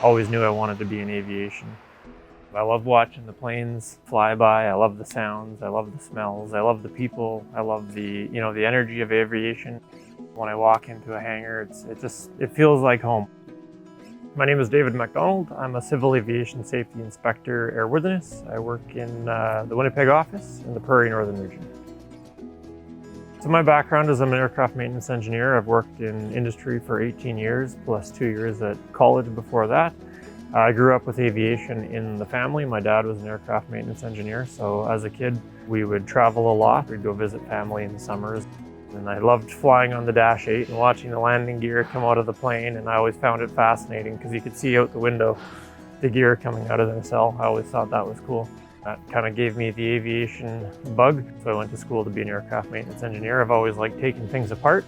Always knew I wanted to be in aviation. I love watching the planes fly by. I love the sounds. I love the smells. I love the people. I love the energy of aviation. When I walk into a hangar, it feels like home. My name is David MacDonald. I'm a Civil Aviation Safety Inspector Airworthiness. I work in the Winnipeg office in the Prairie Northern region. So my background is I'm an aircraft maintenance engineer. I've worked in industry for 18 years, plus 2 years at college before that. I grew up with aviation in the family. My dad was an aircraft maintenance engineer, so as a kid, we would travel a lot. We'd go visit family in the summers. And I loved flying on the Dash 8 and watching the landing gear come out of the plane, and I always found it fascinating because you could see out the window the gear coming out of the nacelle. I always thought that was cool. That kind of gave me the aviation bug, so I went to school to be an aircraft maintenance engineer. I've always liked taking things apart.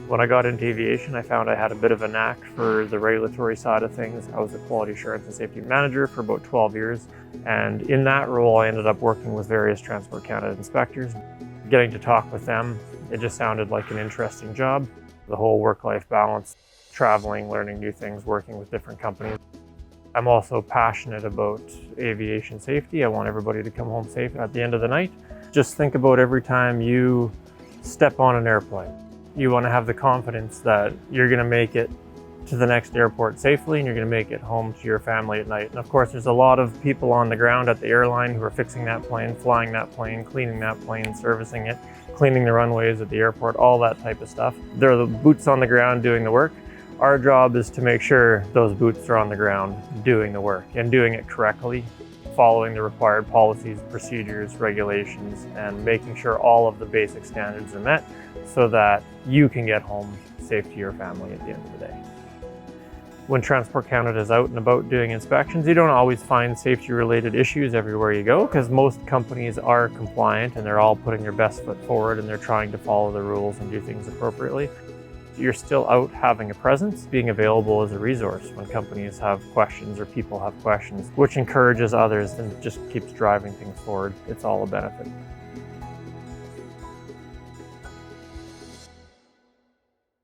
When I got into aviation, I found I had a bit of a knack for the regulatory side of things. I was a quality assurance and safety manager for about 12 years. And in that role, I ended up working with various Transport Canada inspectors. Getting to talk with them, it just sounded like an interesting job. The whole work-life balance, traveling, learning new things, working with different companies. I'm also passionate about aviation safety. I want everybody to come home safe at the end of the night. Just think about every time you step on an airplane. You want to have the confidence that you're going to make it to the next airport safely and you're going to make it home to your family at night. And of course, there's a lot of people on the ground at the airline who are fixing that plane, flying that plane, cleaning that plane, servicing it, cleaning the runways at the airport, all that type of stuff. They're the boots on the ground doing the work. Our job is to make sure those boots are on the ground doing the work and doing it correctly, following the required policies, procedures, regulations, and making sure all of the basic standards are met so that you can get home safe to your family at the end of the day. When Transport Canada is out and about doing inspections, you don't always find safety-related issues everywhere you go because most companies are compliant and they're all putting their best foot forward and they're trying to follow the rules and do things appropriately. You're still out having a presence, being available as a resource when companies have questions or people have questions, which encourages others and just keeps driving things forward. It's all a benefit.